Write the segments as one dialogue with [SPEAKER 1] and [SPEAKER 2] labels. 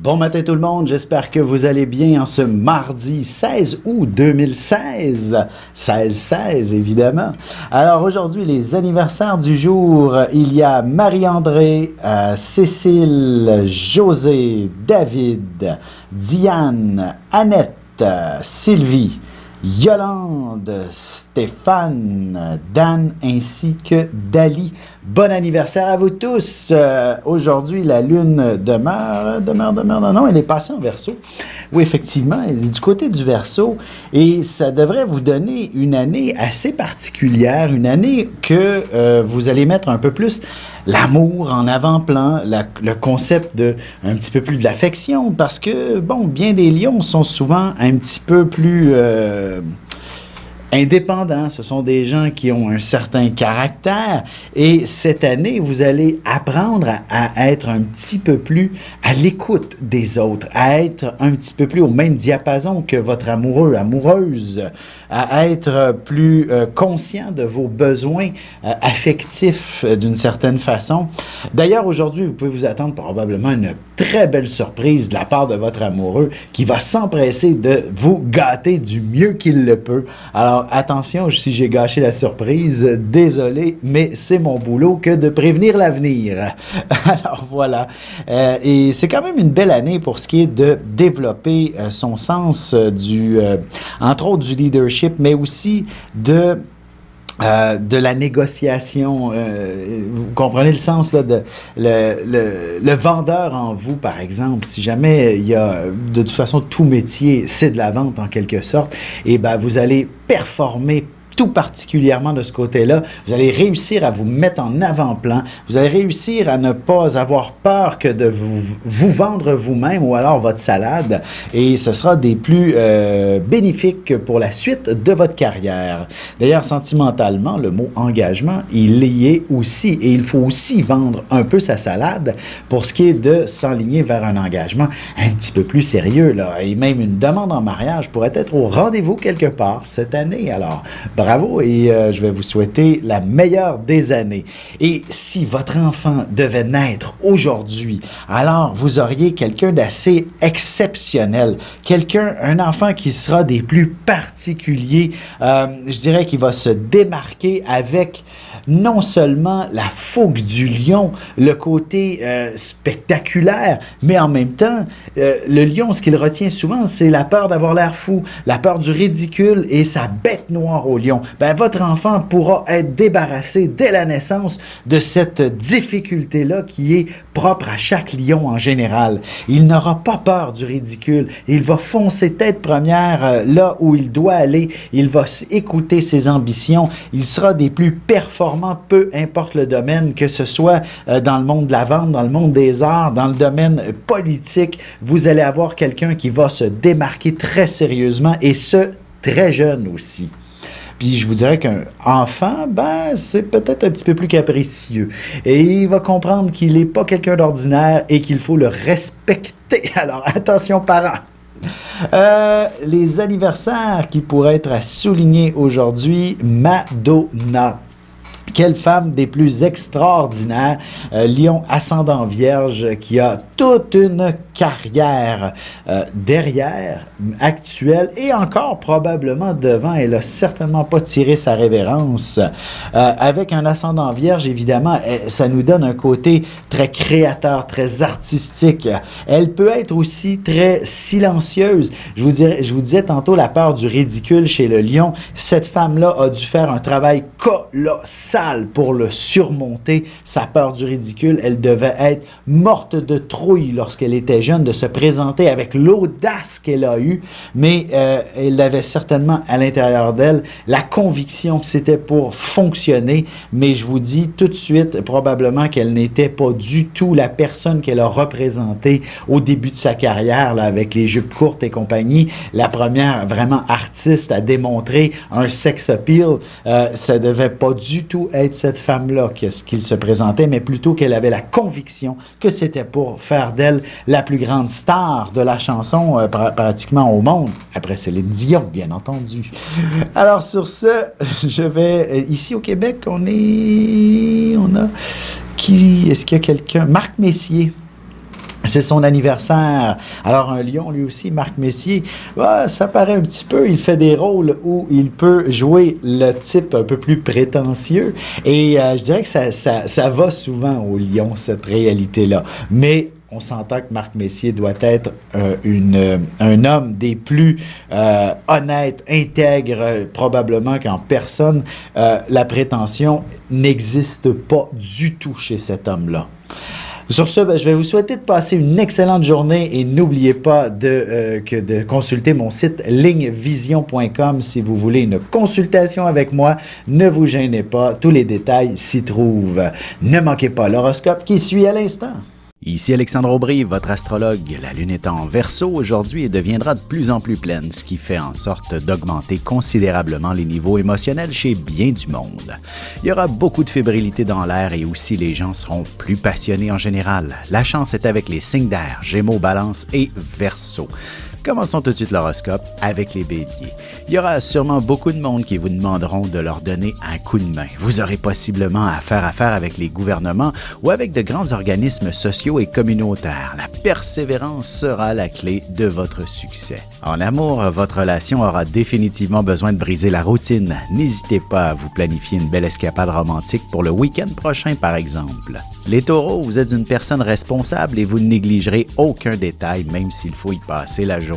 [SPEAKER 1] Bon matin tout le monde, j'espère que vous allez bien en ce mardi 16 août 2016. 16-16 évidemment. Alors aujourd'hui, les anniversaires du jour, il y a Marie-André, Cécile, José, David, Diane, Annette, Sylvie, Yolande, Stéphane, Dan ainsi que Dali. Bon anniversaire à vous tous. Aujourd'hui, la lune demeure, non, elle est passée en Verseau. Oui, effectivement, elle est du côté du Verseau et ça devrait vous donner une année assez particulière, une année que vous allez mettre un peu plus l'amour en avant-plan, le concept de un petit peu plus de l'affection, parce que, bon, bien des lions sont souvent un petit peu plus indépendants. Ce sont des gens qui ont un certain caractère et cette année, vous allez apprendre à être un petit peu plus à l'écoute des autres, à être un petit peu plus au même diapason que votre amoureux, amoureuse, à être plus conscient de vos besoins affectifs d'une certaine façon. D'ailleurs, aujourd'hui, vous pouvez vous attendre probablement à une très belle surprise de la part de votre amoureux qui va s'empresser de vous gâter du mieux qu'il le peut. Alors, attention, si j'ai gâché la surprise, désolé, mais c'est mon boulot que de prévenir l'avenir. Alors, voilà. Et c'est quand même une belle année pour ce qui est de développer son sens entre autres du leadership, mais aussi de la négociation. Vous comprenez le sens là, de le vendeur en vous, par exemple. Si jamais il y a, de toute façon, tout métier, c'est de la vente en quelque sorte, et ben vous allez performer tout particulièrement de ce côté-là. Vous allez réussir à vous mettre en avant-plan. Vous allez réussir à ne pas avoir peur que de vous vendre vous-même ou alors votre salade. Et ce sera des plus bénéfiques pour la suite de votre carrière. D'ailleurs, sentimentalement, le mot engagement, il y est aussi. Et il faut aussi vendre un peu sa salade pour ce qui est de s'enligner vers un engagement un petit peu plus sérieux, là. Et même une demande en mariage pourrait être au rendez-vous quelque part cette année. Alors, bravo et je vais vous souhaiter la meilleure des années. Et si votre enfant devait naître aujourd'hui, alors vous auriez quelqu'un d'assez exceptionnel, un enfant qui sera des plus particuliers, je dirais qu'il va se démarquer avec non seulement la fougue du lion, le côté spectaculaire, mais en même temps, le lion, ce qu'il retient souvent, c'est la peur d'avoir l'air fou, la peur du ridicule et sa bête noire au lion. Ben, votre enfant pourra être débarrassé dès la naissance de cette difficulté-là qui est propre à chaque lion en général. Il n'aura pas peur du ridicule. Il va foncer tête première là où il doit aller. Il va écouter ses ambitions. Il sera des plus performants, peu importe le domaine, que ce soit dans le monde de la vente, dans le monde des arts, dans le domaine politique. Vous allez avoir quelqu'un qui va se démarquer très sérieusement et ce, très jeune aussi. Puis je vous dirais qu'un enfant, ben, c'est peut-être un petit peu plus capricieux. Et il va comprendre qu'il n'est pas quelqu'un d'ordinaire et qu'il faut le respecter. Alors, attention parents! Les anniversaires qui pourraient être à souligner aujourd'hui, Madonna. Quelle femme des plus extraordinaires, lion ascendant vierge, qui a toute une carrière derrière, actuelle, et encore probablement devant. Elle n'a certainement pas tiré sa révérence. Avec un ascendant vierge, évidemment, ça nous donne un côté très créateur, très artistique. Elle peut être aussi très silencieuse. Je vous disais tantôt la peur du ridicule chez le lion. Cette femme-là a dû faire un travail colossal pour le surmonter, sa peur du ridicule. Elle devait être morte de trouille lorsqu'elle était jeune de se présenter avec l'audace qu'elle a eue, mais elle avait certainement à l'intérieur d'elle la conviction que c'était pour fonctionner, mais je vous dis tout de suite probablement qu'elle n'était pas du tout la personne qu'elle a représentée au début de sa carrière, là, avec les jupes courtes et compagnie. La première vraiment artiste à démontrer un sex appeal, ça devait pas du tout être cette femme-là qu'il se présentait, mais plutôt qu'elle avait la conviction que c'était pour faire d'elle la plus grande star de la chanson pratiquement au monde, après Céline Dion, bien entendu. Alors sur ce, je vais, ici au Québec, on a, qui, est-ce qu'il y a quelqu'un? Marc Messier. C'est son anniversaire. Alors, un lion, lui aussi, Marc Messier, ça paraît un petit peu. Il fait des rôles où il peut jouer le type un peu plus prétentieux. Et je dirais que ça va souvent au lion, cette réalité-là. Mais on s'entend que Marc Messier doit être un homme des plus honnêtes, intègres, probablement qu'en personne, la prétention n'existe pas du tout chez cet homme-là. Sur ce, je vais vous souhaiter de passer une excellente journée et n'oubliez pas de consulter mon site lignevision.com si vous voulez une consultation avec moi. Ne vous gênez pas, tous les détails s'y trouvent. Ne manquez pas l'horoscope qui suit à l'instant.
[SPEAKER 2] Ici Alexandre Aubry, votre astrologue. La Lune est en Verseau aujourd'hui et deviendra de plus en plus pleine, ce qui fait en sorte d'augmenter considérablement les niveaux émotionnels chez bien du monde. Il y aura beaucoup de fébrilité dans l'air et aussi les gens seront plus passionnés en général. La chance est avec les signes d'air, Gémeaux, Balance et Verseau. Commençons tout de suite l'horoscope avec les béliers. Il y aura sûrement beaucoup de monde qui vous demanderont de leur donner un coup de main. Vous aurez possiblement à faire affaire avec les gouvernements ou avec de grands organismes sociaux et communautaires. La persévérance sera la clé de votre succès. En amour, votre relation aura définitivement besoin de briser la routine. N'hésitez pas à vous planifier une belle escapade romantique pour le week-end prochain, par exemple. Les taureaux, vous êtes une personne responsable et vous ne négligerez aucun détail, même s'il faut y passer la journée.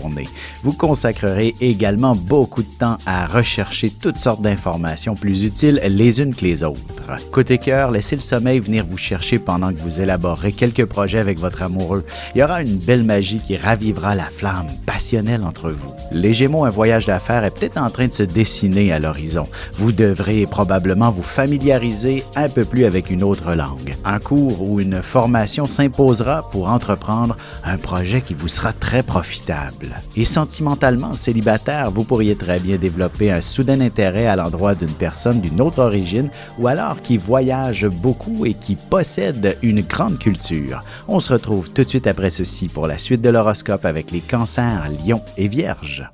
[SPEAKER 2] Vous consacrerez également beaucoup de temps à rechercher toutes sortes d'informations plus utiles les unes que les autres. Côté cœur, laissez le sommeil venir vous chercher pendant que vous élaborerez quelques projets avec votre amoureux. Il y aura une belle magie qui ravivera la flamme passionnelle entre vous. Les Gémeaux, un voyage d'affaires est peut-être en train de se dessiner à l'horizon. Vous devrez probablement vous familiariser un peu plus avec une autre langue. Un cours ou une formation s'imposera pour entreprendre un projet qui vous sera très profitable. Et sentimentalement célibataire, vous pourriez très bien développer un soudain intérêt à l'endroit d'une personne d'une autre origine ou alors qui voyage beaucoup et qui possède une grande culture. On se retrouve tout de suite après ceci pour la suite de l'horoscope avec les cancers, lions et vierges.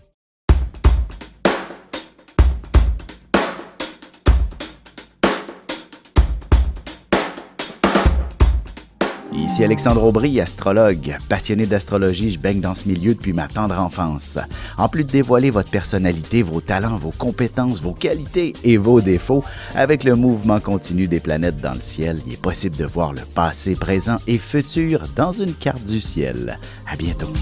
[SPEAKER 2] Ici Alexandre Aubry, astrologue. Passionné d'astrologie, je baigne dans ce milieu depuis ma tendre enfance. En plus de dévoiler votre personnalité, vos talents, vos compétences, vos qualités et vos défauts, avec le mouvement continu des planètes dans le ciel, il est possible de voir le passé, présent et futur dans une carte du ciel. À bientôt.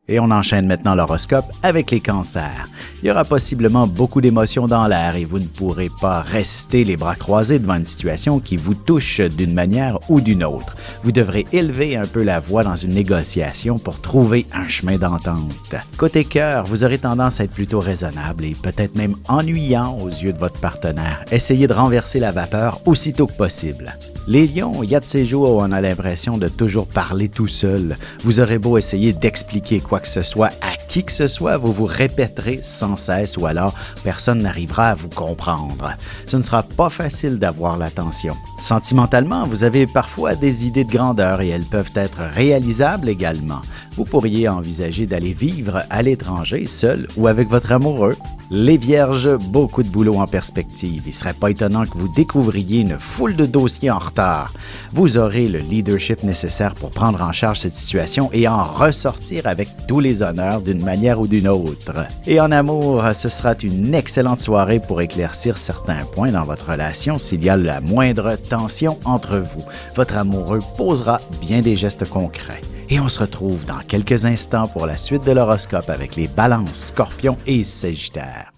[SPEAKER 2] Et on enchaîne maintenant l'horoscope avec les cancers. Il y aura possiblement beaucoup d'émotions dans l'air et vous ne pourrez pas rester les bras croisés devant une situation qui vous touche d'une manière ou d'une autre. Vous devrez élever un peu la voix dans une négociation pour trouver un chemin d'entente. Côté cœur, vous aurez tendance à être plutôt raisonnable et peut-être même ennuyant aux yeux de votre partenaire. Essayez de renverser la vapeur aussitôt que possible. Les lions, il y a de ces jours où on a l'impression de toujours parler tout seul. Vous aurez beau essayer d'expliquer quoi que ce soit à qui que ce soit, vous vous répéterez sans cesse ou alors personne n'arrivera à vous comprendre. Ce ne sera pas facile d'avoir l'attention. Sentimentalement, vous avez parfois des idées de grandeur et elles peuvent être réalisables également. Vous pourriez envisager d'aller vivre à l'étranger, seul ou avec votre amoureux. Les vierges, beaucoup de boulot en perspective. Il ne serait pas étonnant que vous découvriez une foule de dossiers en retard. Vous aurez le leadership nécessaire pour prendre en charge cette situation et en ressortir avec tous les honneurs d'une manière ou d'une autre. Et en amour, ce sera une excellente soirée pour éclaircir certains points dans votre relation s'il y a la moindre tension entre vous. Votre amoureux posera bien des gestes concrets. Et on se retrouve dans quelques instants pour la suite de l'horoscope avec les balances, scorpions et sagittaires.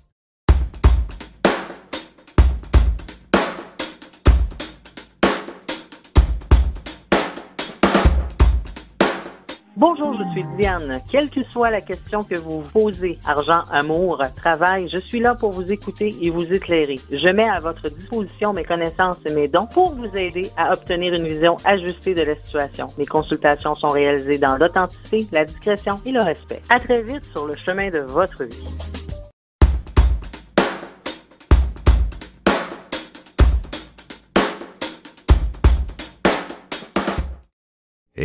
[SPEAKER 3] Bonjour, je suis Diane. Quelle que soit la question que vous posez, argent, amour, travail, je suis là pour vous écouter et vous éclairer. Je mets à votre disposition mes connaissances et mes dons pour vous aider à obtenir une vision ajustée de la situation. Mes consultations sont réalisées dans l'authenticité, la discrétion et le respect. À très vite sur le chemin de votre vie.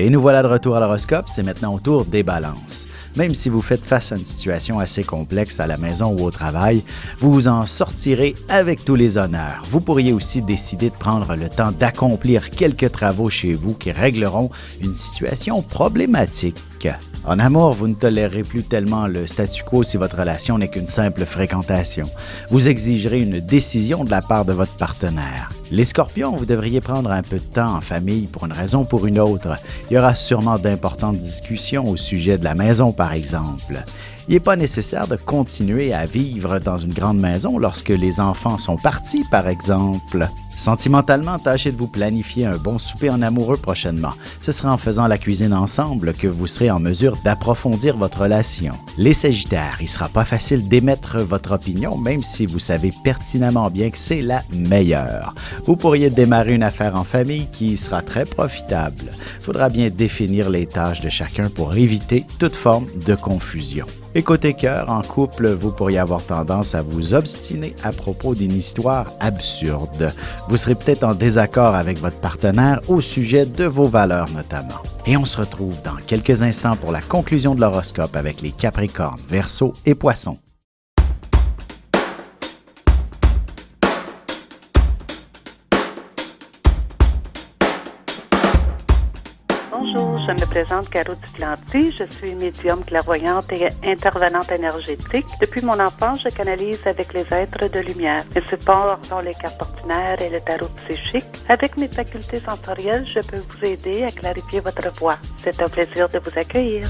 [SPEAKER 2] Et nous voilà de retour à l'horoscope, c'est maintenant au tour des balances. Même si vous faites face à une situation assez complexe à la maison ou au travail, vous en sortirez avec tous les honneurs. Vous pourriez aussi décider de prendre le temps d'accomplir quelques travaux chez vous qui régleront une situation problématique. En amour, vous ne tolérerez plus tellement le statu quo si votre relation n'est qu'une simple fréquentation. Vous exigerez une décision de la part de votre partenaire. Les Scorpions, vous devriez prendre un peu de temps en famille pour une raison ou pour une autre. Il y aura sûrement d'importantes discussions au sujet de la maison, par exemple. Il n'est pas nécessaire de continuer à vivre dans une grande maison lorsque les enfants sont partis, par exemple. Sentimentalement, tâchez de vous planifier un bon souper en amoureux prochainement. Ce sera en faisant la cuisine ensemble que vous serez en mesure d'approfondir votre relation. Les Sagittaires, il ne sera pas facile d'émettre votre opinion, même si vous savez pertinemment bien que c'est la meilleure. Vous pourriez démarrer une affaire en famille qui sera très profitable. Il faudra bien définir les tâches de chacun pour éviter toute forme de confusion. Et côté cœur, en couple, vous pourriez avoir tendance à vous obstiner à propos d'une histoire absurde. Vous serez peut-être en désaccord avec votre partenaire au sujet de vos valeurs notamment. Et on se retrouve dans quelques instants pour la conclusion de l'horoscope avec les Capricornes, Verseaux et Poissons.
[SPEAKER 4] Bonjour, je me présente Caro Duplanty. Je suis médium clairvoyante et intervenante énergétique. Depuis mon enfance, je canalise avec les êtres de lumière. Mes supports sont les cartes ordinaires et le tarot psychique. Avec mes facultés sensorielles, je peux vous aider à clarifier votre voix. C'est un plaisir de vous accueillir.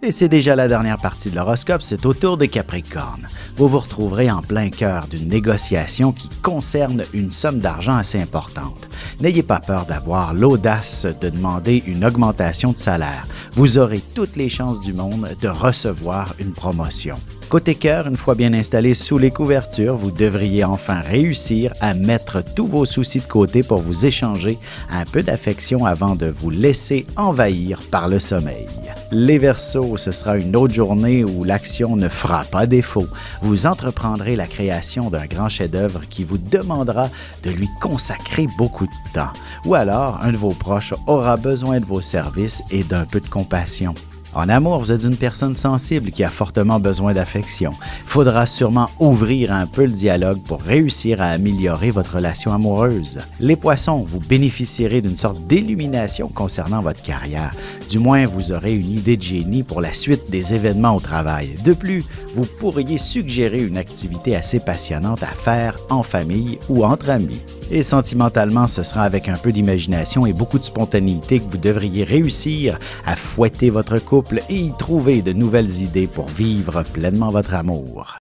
[SPEAKER 2] Et c'est déjà la dernière partie de l'horoscope, c'est au tour des Capricornes. Vous vous retrouverez en plein cœur d'une négociation qui concerne une somme d'argent assez importante. N'ayez pas peur d'avoir l'audace de demander une augmentation de salaire. Vous aurez toutes les chances du monde de recevoir une promotion. Côté cœur, une fois bien installé sous les couvertures, vous devriez enfin réussir à mettre tous vos soucis de côté pour vous échanger un peu d'affection avant de vous laisser envahir par le sommeil. Les Verseaux, ce sera une autre journée où l'action ne fera pas défaut. Vous entreprendrez la création d'un grand chef-d'œuvre qui vous demandera de lui consacrer beaucoup de temps. Ou alors, un de vos proches aura besoin de vos services et d'un peu de compassion. En amour, vous êtes une personne sensible qui a fortement besoin d'affection. Il faudra sûrement ouvrir un peu le dialogue pour réussir à améliorer votre relation amoureuse. Les Poissons, vous bénéficierez d'une sorte d'illumination concernant votre carrière. Du moins, vous aurez une idée de génie pour la suite des événements au travail. De plus, vous pourriez suggérer une activité assez passionnante à faire en famille ou entre amis. Et sentimentalement, ce sera avec un peu d'imagination et beaucoup de spontanéité que vous devriez réussir à fouetter votre couple et y trouver de nouvelles idées pour vivre pleinement votre amour.